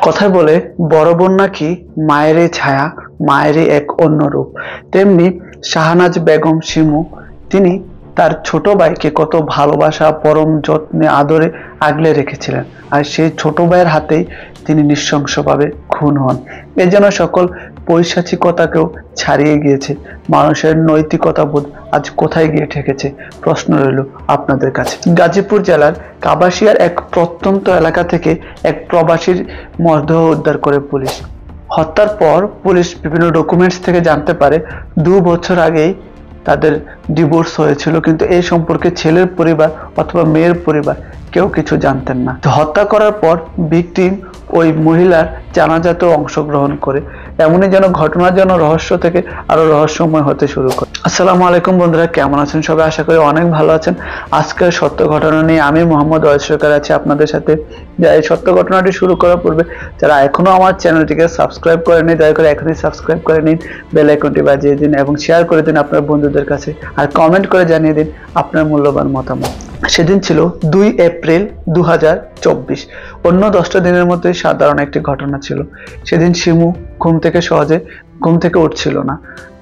কথায় বলে বড় বোন নাকি মায়েরই ছায়া, মায়েরই এক অন্য রূপ। তেমনি শাহনাজ বেগম শিমু, তিনি তার ছোট ভাইকে কত ভালোবাসা, পরম যত্নে, আদরে আগলে রেখেছিলেন, আর সেই ছোট ভাইয়ের হাতেই তিনি নৃশংসভাবে খুন হন। এ যেন সকল পৈশাচিকতাকেও ছাড়িয়ে গিয়েছে। মানুষের নৈতিকতা বোধ আজ কোথায় গিয়ে ঠেকেছে? প্রশ্ন রইল আপনাদের কাছে। গাজীপুর জেলার কাবাসিয়ার এক প্রত্যন্ত এলাকা থেকে এক প্রবাসীর মরদেহ উদ্ধার করে পুলিশ। হত্যার পর পুলিশ বিভিন্ন ডকুমেন্টস থেকে জানতে পারে 2 বছর আগেই তাদের ডিভোর্স হয়েছিল, কিন্তু এই সম্পর্কে ছেলের পরিবার অথবা মেয়ের পরিবার কেউ কিছু জানতেন না। হত্যা করার পর ভিকটিম ওই মহিলার জানাজাতেও অংশগ্রহণ করে। এমনই যেন ঘটনা যেন রহস্য থেকে আরো রহস্যময় হতে শুরু করে। আসসালামু আলাইকুম বন্ধুরা, কেমন আছেন সবাই? আশা করি অনেক ভালো আছেন। আজকের সত্য ঘটনা নিয়ে আমি মোহাম্মদ ওয়াইস সরকার আছি আপনাদের সাথে। এই সত্য ঘটনাটি শুরু করার পূর্বে যারা এখনো আমার চ্যানেলটিকে সাবস্ক্রাইব করেনি, দয়া করে এখনই সাবস্ক্রাইব করে নিন, বেল আইকনটি বাজিয়ে দিন এবং শেয়ার করে দিন আপনার বন্ধুদের কাছে, আর কমেন্ট করে জানিয়ে দিন আপনার মূল্যবান মতামত। সেদিন ছিল 2 এপ্রিল 2024। অন্য 10টা দিনের মধ্যে সাধারণ একটি ঘটনা ছিল। সেদিন শিমু সহজে ঘুম থেকে উঠছিল না।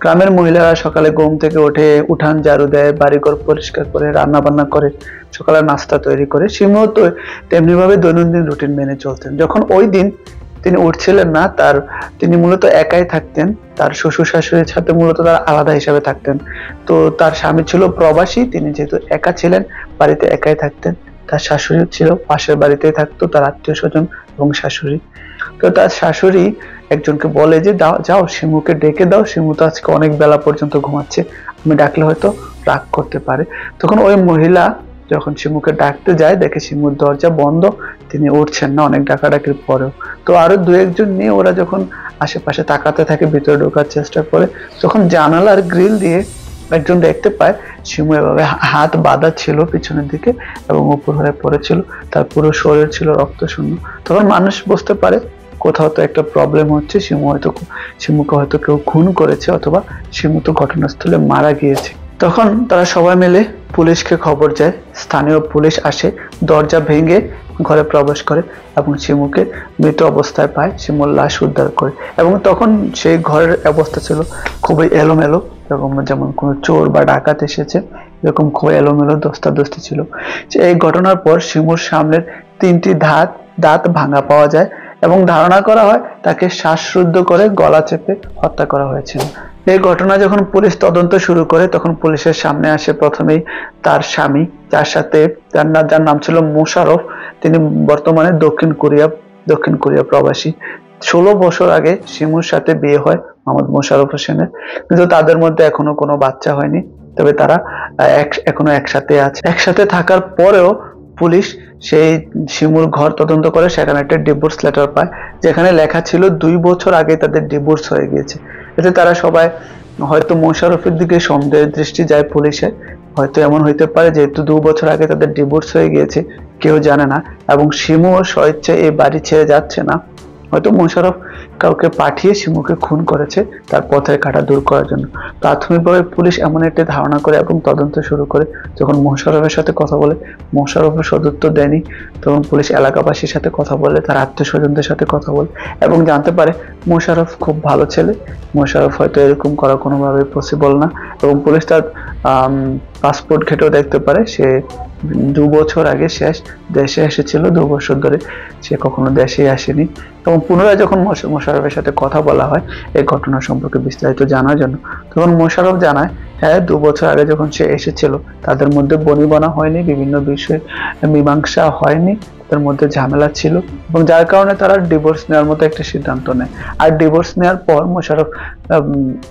গ্রামের মহিলারা সকালে ঘুম থেকে উঠে উঠান ঝাড়ু দেয়, বাড়িঘর পরিষ্কার করে, রান্না বান্না করে, সকালে নাস্তা তৈরি করে। শিমুও তো তেমনি ভাবে দৈনন্দিন রুটিন মেনে চলতেন। যখন ওই দিন তিনি উঠছিলেন না, তিনি মূলত একাই থাকতেন। তার শ্বশুর শাশুড়ির সাথে মূলত তারা আলাদা হিসাবে থাকতেন। তো তার স্বামী ছিল প্রবাসী, তিনি যেহেতু একা ছিলেন, বাড়িতে একাই থাকতেন। তার শাশুড়ি ছিল পাশের বাড়িতেই থাকতো, তার আত্মীয় স্বজন এবং শাশুড়ি। তো তার শাশুড়ি একজনকে বলে যে যাও শিমুকে ডেকে দাও, শিমু তো আজকে অনেক বেলা পর্যন্ত ঘুমাচ্ছে, আমি ডাকলে হয়তো রাগ করতে পারে। তখন ওই মহিলা যখন শিমুকে ডাকতে যায়, দেখে শিমুর দরজা বন্ধ, তিনি উঠছেন না অনেক ডাকাডাকির পরেও। তো আরো 2-1 নিয়ে ওরা যখন আশেপাশে তাকাতে থাকে, ভিতরে ঢোকার চেষ্টা করে, তখন জানালার গ্রিল দিয়ে একজন দেখতে পায় শিমু এভাবে হাত বাঁধা ছিল পিছনের দিকে এবং উপর হয়ে পড়েছিল, তার পুরো শরীর ছিল রক্ত শূন্য। তখন মানুষ বুঝতে পারে কোথাও তো একটা প্রবলেম হচ্ছে, শিমুকে হয়তো কেউ খুন করেছে, অথবা শিমু তো ঘটনাস্থলে মারা গিয়েছে। তখন তারা সবাই মিলে পুলিশকে খবর যায়। স্থানীয় পুলিশ আসে, দরজা ভেঙে ঘরে প্রবেশ করে এবং শিমুকে মৃত অবস্থায় পায়। শিমুর লাশ উদ্ধার করে এবং তখন সেই ঘরের অবস্থা ছিল খুবই এলোমেলো, যেমন কোনো চোর বা ডাকাত এসেছে এরকম খুবই এলোমেলো ধস্তাধস্তি ছিল। এই ঘটনার পর শিমুর সামনের 3টি দাঁত ভাঙা পাওয়া যায় এবং ধারণা করা হয় তাকে শ্বাসরুদ্ধ করে গলা চেপে হত্যা করা হয়েছিল। এই ঘটনা যখন পুলিশ তদন্ত শুরু করে, তখন পুলিশের সামনে আসে প্রথমেই তার স্বামী, যার নাম ছিল মোশাররফ। তিনি বর্তমানে দক্ষিণ কোরিয়া প্রবাসী। 16 বছর আগে শিমুর সাথে বিয়ে হয় মোহাম্মদ মোশাররফ হোসেনের, কিন্তু তাদের মধ্যে এখনো কোনো বাচ্চা হয়নি। তবে তারা এখনো একসাথে আছে। একসাথে থাকার পরেও পুলিশ সেই শিমুর ঘর তদন্ত করে, সেখানে একটা ডিভোর্স লেটার পায়, যেখানে লেখা ছিল 2 বছর আগে তাদের ডিভোর্স হয়ে গিয়েছে। এতে তারা সবাই হয়তো মোশাররফের দিকে সন্দেহের দৃষ্টি যায় পুলিশের। হয়তো এমন হইতে পারে যেহেতু 2 বছর আগে তাদের ডিভোর্স হয়ে গিয়েছে, কেউ জানে না এবং শিমুও স্বেচ্ছায় এই বাড়ি ছেড়ে যাচ্ছে না। হয়তো মোশাররফ কাউকে পাঠিয়ে শিমুকে খুন করেছে তার পথের কাঁটা দূর করার জন্য। প্রাথমিকভাবে পুলিশ এমন একটি ধারণা করে এবং তদন্ত শুরু করে। যখন মোশাররফের সাথে কথা বলে, মোশাররফের সদুত্তর দেয়নি। তখন পুলিশ এলাকাবাসীর সাথে কথা বলে, তার আত্মীয় স্বজনদের সাথে কথা বলে এবং জানতে পারে মোশাররফ খুব ভালো ছেলে। মোশাররফ হয়তো এরকম করা কোনোভাবে পসিবল না এবং পুলিশ তার পাসপোর্ট ঘেটেও দেখতে পারে সে 2 বছর আগে শেষ দেশে এসেছিল। 2 বছর ধরে সে কখনো দেশে আসেনি এবং পুনরায় যখন মোশাররফের সাথে কথা বলা হয় এই ঘটনা সম্পর্কে বিস্তারিত জানার জন্য, তখন মোশাররফ জানায় হ্যাঁ 2 বছর আগে যখন সে এসেছিল তাদের মধ্যে বনিবনা হয়নি, বিভিন্ন বিষয়ে মীমাংসা হয়নি, তাদের মধ্যে ঝামেলা ছিল এবং যার কারণে তারা ডিভোর্স নেওয়ার মতো একটা সিদ্ধান্ত নেয়। আর ডিভোর্স নেওয়ার পর মোশাররফ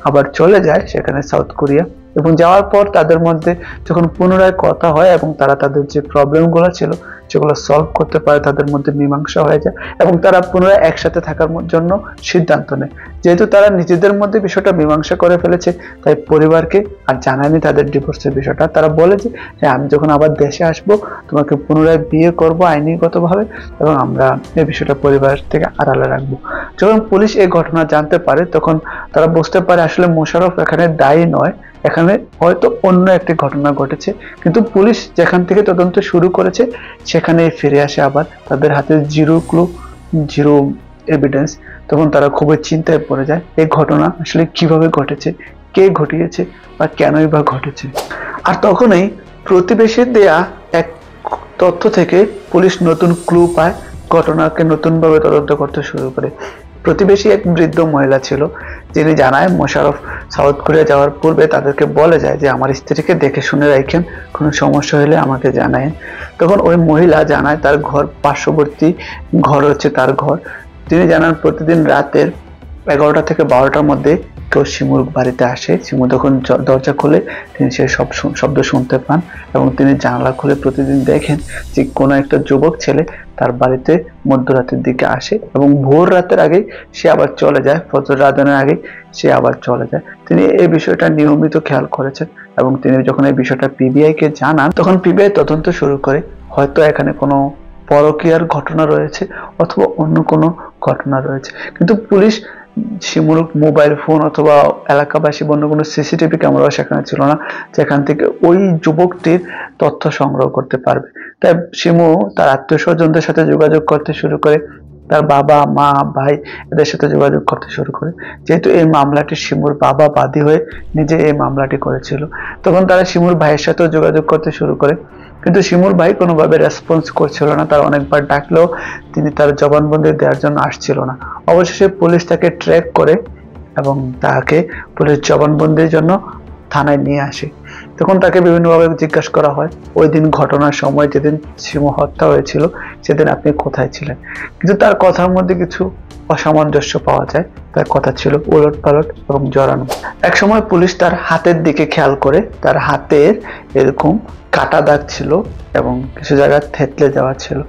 আবার চলে যায় সেখানে সাউথ কোরিয়া এবং যাওয়ার পর তাদের মধ্যে যখন পুনরায় কথা হয় এবং তারা তাদের যে প্রবলেমগুলো ছিল সেগুলো সলভ করতে পারে, তাদের মধ্যে মীমাংসা হয়ে যায় এবং তারা পুনরায় একসাথে থাকার জন্য সিদ্ধান্ত নেয়। যেহেতু তারা নিজেদের মধ্যে বিষয়টা মীমাংসা করে ফেলেছে, তাই পরিবারকে আর জানায়নি তাদের ডিভোর্সের বিষয়টা। তারা বলে যে হ্যাঁ আমি যখন আবার দেশে আসবো তোমাকে পুনরায় বিয়ে করবো আইনিগতভাবে এবং আমরা এই বিষয়টা পরিবার থেকে আড়ালে রাখবো। যখন পুলিশ এই ঘটনা জানতে পারে তখন তারা বুঝতে পারে আসলে মোশাররফ এখানে দায়ী নয়, এখানে হয়তো অন্য একটি ঘটনা ঘটেছে। কিন্তু পুলিশ যেখান থেকে তদন্ত শুরু করেছে সেখানে ফিরে আসে আবার তাদের হাতে জিরো এভিডেন্স, তখন তারা খুবই চিন্তায় পড়ে যায় এই ঘটনা আসলে কিভাবে ঘটেছে, কে ঘটিয়েছে বা কেনই বা ঘটেছে। আর তখনই প্রতিবেশীর দেয়া এক তথ্য থেকে পুলিশ নতুন ক্লু পায়, ঘটনাকে নতুনভাবে তদন্ত করতে শুরু করে। প্রতিবেশী এক বৃদ্ধ মহিলা ছিল, যিনি জানায় মোশাররফ সাউথ কোরিয়া যাওয়ার পূর্বে তাদেরকে বলে যায় যে আমার স্ত্রীকে দেখে শুনে রাখেন, কোনো সমস্যা হলে আমাকে জানায়। তখন ওই মহিলা জানায় তার ঘর পার্শ্ববর্তী ঘর হচ্ছে তার ঘর। তিনি জানান প্রতিদিন রাতের 11টা থেকে 12টার মধ্যে কেউ শিমুর বাড়িতে আসে। শিমু যখন দরজা খুলে তিনি সেই সব শব্দ শুনতে পান এবং তিনি জানালা খুলে প্রতিদিন দেখেন যে কোনো একটা যুবক ছেলে তার বাড়িতে মধ্যরাতের দিকে আসে এবং ভোর রাতের আগে সে আবার চলে যায়, ফজর আজানের আগে সে আবার চলে যায়। তিনি এই বিষয়টা নিয়মিত খেয়াল করেছেন এবং তিনি যখন এই বিষয়টা পিবিআই কে জানান, তখন পিবিআই তদন্ত শুরু করে। হয়তো এখানে কোনো পরকীয়ার ঘটনা রয়েছে অথবা অন্য কোনো ঘটনা রয়েছে, কিন্তু পুলিশ শিমুর মোবাইল ফোন অথবা এলাকাবাসী অন্য কোনো সিসিটিভি ক্যামেরাও সেখানে ছিল না যেখান থেকে ওই যুবকটির তথ্য সংগ্রহ করতে পারবে। তাই শিমু তার আত্মীয় স্বজনদের সাথে যোগাযোগ করতে শুরু করে, তার বাবা মা ভাই এদের সাথে যোগাযোগ করতে শুরু করে। যেহেতু এই মামলাটি শিমুর বাবা বাদী হয়ে নিজে এই মামলাটি করেছিল, তখন তারা শিমুর ভাইয়ের সাথেও যোগাযোগ করতে শুরু করে, কিন্তু শিমুর ভাই কোনোভাবে রেসপন্স করছিল না। তার অনেকবার ডাকলেও তিনি তার জবানবন্দি দেওয়ার জন্য আসছিল না। অবশেষে পুলিশ তাকে ট্র্যাক করে এবং তাকে পুলিশ জবানবন্দির জন্য থানায় নিয়ে আসে। তখন তাকে বিভিন্নভাবে জিজ্ঞাসা করা হয়, ওই দিন ঘটনার সময় যেদিন শিমু হত্যা হয়েছিল সেদিন আপনি কোথায় ছিলেন, কিন্তু তার কথার মধ্যে কিছু অসামঞ্জস্য পাওয়া যায়। তার কথা ছিল উলট পালট এবং জড়ানো। একসময় পুলিশ তার হাতের দিকে খেয়াল করে, তার হাতের এরকম কাটা দাগ ছিল এবং কিছু জায়গায় থেতলে যাওয়া ছিল।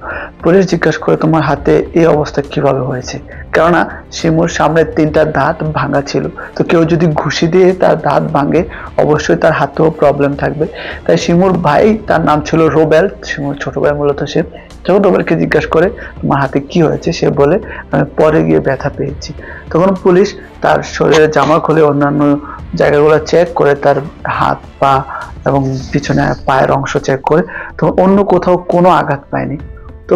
পুলিশ জিজ্ঞাসা করে তোমার হাতে এই অবস্থা কিভাবে হয়েছে, কেননা শিমুর সামনের 3টা দাঁত ভাঙা ছিল, তো কেউ যদি ঘুষি দিয়ে তার দাঁত ভাঙে অবশ্যই তার হাতেও প্রবলেম থাকবে। তাই শিমুর ভাই, তার নাম ছিল রোবেল, শিমুর ছোট ভাই মূলত সে, যখন রোবেলকে জিজ্ঞাসা করে তোমার হাতে কি হয়েছে, সে বলে আমি পরে গিয়ে ব্যথা পেয়েছি। তখন পুলিশ তার শরীরের জামা খুলে অন্যান্য জায়গাগুলো চেক করে, তার হাত পা এবং পিছনে পায়ের অংশ চেক করে, তো অন্য কোথাও কোনো আঘাত পায়নি। তো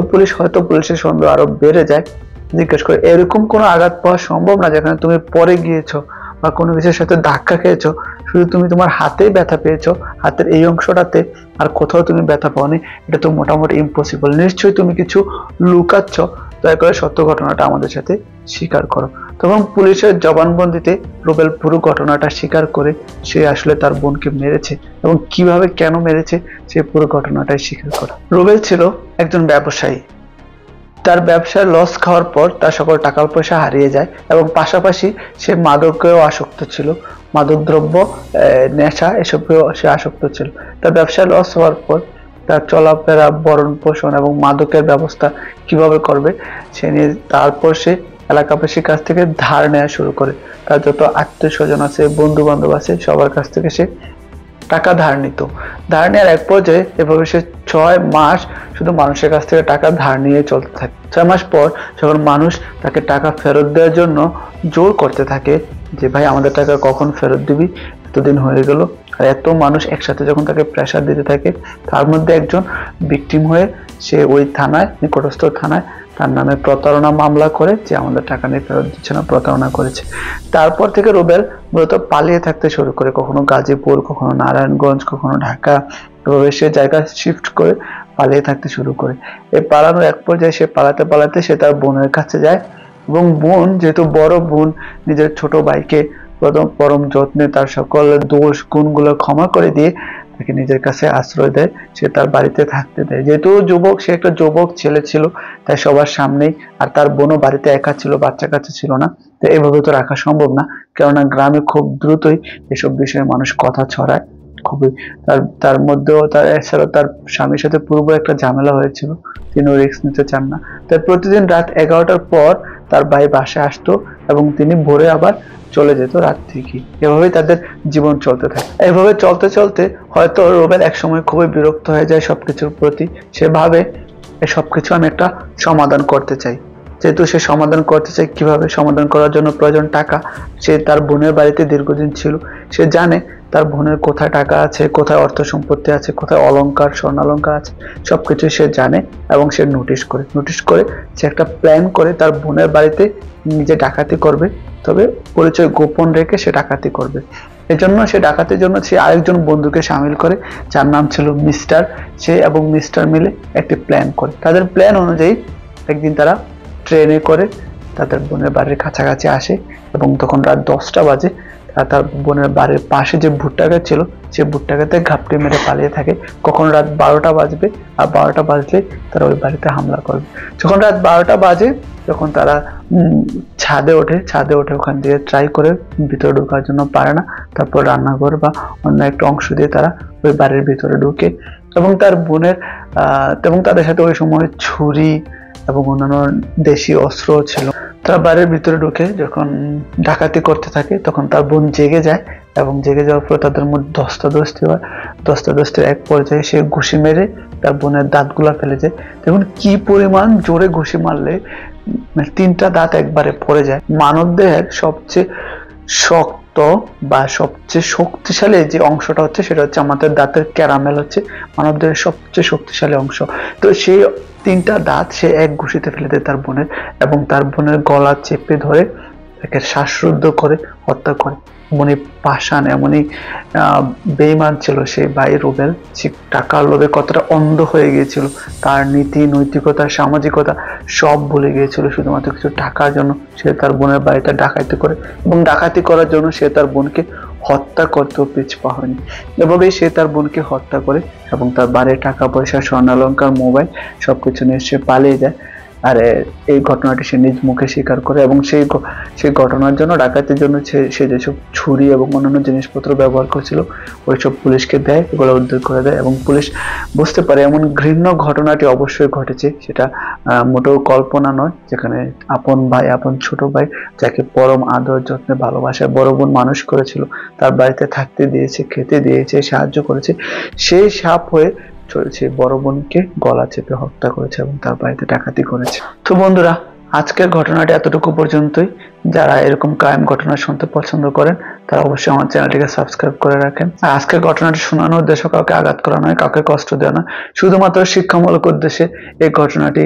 পুলিশের সন্দেহ আরো বেড়ে যায়, জিজ্ঞেস করে এরকম কোনো আঘাত পাওয়া সম্ভব না যেখানে তুমি পরে গিয়েছো বা কোনো কিছুর সাথে ধাক্কা খেয়েছো, শুধু তুমি তোমার হাতেই ব্যথা পেয়েছো, হাতের এই অংশটাতে, আর কোথাও তুমি ব্যথা পাওনি, এটা তো মোটামুটি ইম্পসিবল। নিশ্চয়ই তুমি কিছু লুকাচ্ছ, দয়া করে সত্য ঘটনাটা আমাদের সাথে স্বীকার করো। তখন পুলিশের জবানবন্দিতে রুবেল পুরো ঘটনাটা স্বীকার করে সে আসলে তার বোনকে মেরেছে এবং কিভাবে কেন মেরেছে সে পুরো ঘটনাটাই স্বীকার করে। রুবেল ছিল একজন ব্যবসায়ী। তার ব্যবসায় লস খাওয়ার পর তার সকল টাকা পয়সা হারিয়ে যায় এবং পাশাপাশি সে মাদকেও আসক্ত ছিল, মাদকদ্রব্য, নেশা এসবেও সে আসক্ত ছিল। তার ব্যবসায় লস হওয়ার পর তার চলাফেরা, ভরণ পোষণ এবং মাদকের ব্যবস্থা কিভাবে করবে সে নিয়ে তারপর সে এলাকাবাসীর কাছ থেকে ধার নেওয়া শুরু করে। তার যত আত্মীয় স্বজন আছে, বন্ধু বান্ধব আছে, সবার কাছ থেকে সে টাকা ধার নিত। ধার নেওয়ার এক পর্যায়ে এভাবে সে 6 মাস শুধু মানুষের কাছ থেকে টাকা ধার নিয়ে চলতে থাকে। 6 মাস পর যখন মানুষ তাকে টাকা ফেরত দেওয়ার জন্য জোর করতে থাকে যে ভাই আমাদের টাকা কখন ফেরত দিবি, এতদিন হয়ে গেল, আর এত মানুষ একসাথে যখন তাকে প্রেসার দিতে থাকে, তার মধ্যে একজন ভিকটিম হয়ে সে ওই থানায়, নিকটস্থ থানায় তার নামে প্রতারণা মামলা করে যে আমাদের টাকা নিয়ে ফেরত দিচ্ছে না, প্রতারণা করেছে। তারপর থেকে রুবেল মূলত পালিয়ে থাকতে শুরু করে, কখনো গাজীপুর, কখনো নারায়ণগঞ্জ, কখনো ঢাকা, এভাবে সে জায়গা শিফট করে পালিয়ে থাকতে শুরু করে। এই পালানোর এক পর্যায়ে সে পালাতে পালাতে সে তার বোনের কাছে যায় এবং বোন, যেহেতু বড় বোন নিজের ছোট ভাইকে পরম যত্নে তার সকল দোষ গুণগুলো ক্ষমা করে দিয়ে তাকে নিজের কাছে আশ্রয় দেয়, সে তার বাড়িতে থাকতে দেয়। যেহেতু যুবক, সে একটা যুবক ছেলে ছিল, তাই সবার সামনেই, আর তার বোনও বাড়িতে একা ছিল, বাচ্চা কাচ্চা ছিল না, তো এভাবে তো রাখা সম্ভব না, কেননা গ্রামে খুব দ্রুতই এসব বিষয়ে মানুষ কথা ছড়ায় খুবই। তার মধ্যেও এছাড়াও তার স্বামীর সাথে পূর্ব একটা ঝামেলা হয়েছিল, তিনিও রিস্ক নিতে চান না। তাই প্রতিদিন রাত 11টার পর তার ভাই বাসায় আসতো এবং তিনি ভোরে আবার চলে যেত রাত থেকে। এভাবেই তাদের জীবন চলতে থাকে। এভাবে চলতে চলতে হয়তো রুবেল একসময় খুবই বিরক্ত হয়ে যায় সবকিছুর প্রতি। সে ভাবে এই সবকিছু আমি একটা সমাধান করতে চাই। যেহেতু সে সমাধান করতে চায়, কিভাবে সমাধান করার জন্য প্রয়োজন টাকা। সে তার বোনের বাড়িতে দীর্ঘদিন ছিল, সে জানে তার বোনের কোথায় টাকা আছে, কোথায় অর্থ সম্পত্তি আছে, কোথায় অলংকার স্বর্ণালংকার আছে, সবকিছু সে জানে এবং সে নোটিশ করে সে একটা প্ল্যান করে তার বোনের বাড়িতে নিজে ডাকাতি করবে, তবে পরিচয় গোপন রেখে সে ডাকাতি করবে। এজন্য সে ডাকাতির জন্য সে আরেকজন বন্ধুকে সামিল করে, যার নাম ছিল মিস্টার। সে এবং মিস্টার মিলে একটি প্ল্যান করে। তাদের প্ল্যান অনুযায়ী একদিন তারা ট্রেনে করে তাদের বোনের বাড়ির কাছাকাছি আসে এবং তখন রাত 10টা বাজে। তার বোনের বাড়ির পাশে যে ভুট্টা গাছ ছিল সে ভুট্টা গাছে ঘাপটি মেরে পালিয়ে থাকে। কখন রাত 12টা বাজবে, আর 12টা বাজলে তারা ওই বাড়িতে হামলা করবে। যখন রাত 12টা বাজে তখন তারা ছাদে ওঠে ওখান থেকে ট্রাই করে ভিতরে ঢোকার জন্য পারে না। তারপর রান্নাঘর বা অন্য একটা অংশ দিয়ে তারা ওই বাড়ির ভিতরে ঢুকে এবং তার বোনের এবং তাদের সাথে ওই সময় ছুরি এবং অন্যান্য দেশি অস্ত্র ছিল। তারা বাড়ির ভিতরে ঢুকে যখন ডাকাতি করতে থাকে তখন তার বোন জেগে যায় এবং জেগে যাওয়ার পর তাদের মধ্যে ধস্তাধস্তি হয়। ধস্তাধস্তির এক পর্যায়ে সে ঘুষি মেরে তার বোনের দাঁতগুলা ফেলে যায়। দেখুন কি পরিমাণ জোরে ঘুষি মারলে 3টা দাঁত একবারে পড়ে যায়। মানব দেহের সবচেয়ে শক্ত বা সবচেয়ে শক্তিশালী যে অংশটা হচ্ছে সেটা হচ্ছে আমাদের দাঁতের ক্যারামেল, হচ্ছে মানব দেহের সবচেয়ে শক্তিশালী অংশ। তো সেই 3টা দাঁত সে এক ঘুষিতে ফেলে দেয় তার বোনের এবং তার বোনের গলা চেপে ধরে তাকে শ্বাসরুদ্ধ করে হত্যা করে। এমনই পাষাণ, এমনই বেঈমান ছিল সেই ভাই রুবেল। সে টাকার লোভে কতটা অন্ধ হয়ে গিয়েছিল, তার নীতি নৈতিকতা সামাজিকতা সব ভুলে গিয়েছিল শুধুমাত্র কিছু টাকার জন্য। সে তার বোনের বাড়িতে ডাকাতি করে এবং ডাকাতি করার জন্য সে তার বোনকে হত্যা করতেও পিছপা হয়নি। এভাবেই সে তার বোনকে হত্যা করে এবং তার বাড়ির টাকা পয়সা স্বর্ণালংকার মোবাইল সবকিছু নিয়ে সে পালিয়ে যায়। আর এই ঘটনাটি সে নিজ মুখে স্বীকার করে এবং সেই ঘটনার জন্য ডাকাতির জন্য সে যেসব ছুরি এবং অন্যান্য জিনিসপত্র ব্যবহার করছিল ওইসব পুলিশকে দেয়, এগুলো উদ্ধার করে দেয় এবং পুলিশ বুঝতে পারে এমন ঘৃণ্য ঘটনাটি অবশ্যই ঘটেছে, সেটা মোটেও কল্পনা নয়। যেখানে আপন ভাই, আপন ছোট ভাই, যাকে পরম আদর যত্নে ভালোবাসায় বড় বোন মানুষ করেছিল, তার বাড়িতে থাকতে দিয়েছে, খেতে দিয়েছে, সাহায্য করেছে, সেই সাপ হয়ে চলেছে বড় বোনকে গলা চেপে হত্যা করেছে এবং তার বাড়িতে ডাকাতি করেছে। তো বন্ধুরা, আজকের ঘটনাটি এতটুকু পর্যন্তই। যারা এরকম ক্রাইম ঘটনা শুনতে পছন্দ করেন তারা অবশ্যই আমার চ্যানেলটিকে সাবস্ক্রাইব করে রাখেন। আর আজকের ঘটনাটি শোনানোর উদ্দেশ্য কাউকে আঘাত করা নয়, কাউকে কষ্ট দেওয়া নয়, শুধুমাত্র শিক্ষামূলক উদ্দেশ্যে এই ঘটনাটি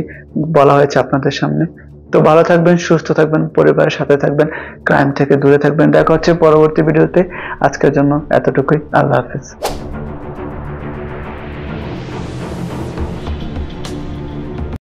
বলা হয়েছে আপনাদের সামনে। তো ভালো থাকবেন, সুস্থ থাকবেন, পরিবারের সাথে থাকবেন, ক্রাইম থেকে দূরে থাকবেন। দেখা হচ্ছে পরবর্তী ভিডিওতে। আজকের জন্য এতটুকুই। আল্লাহ হাফেজ।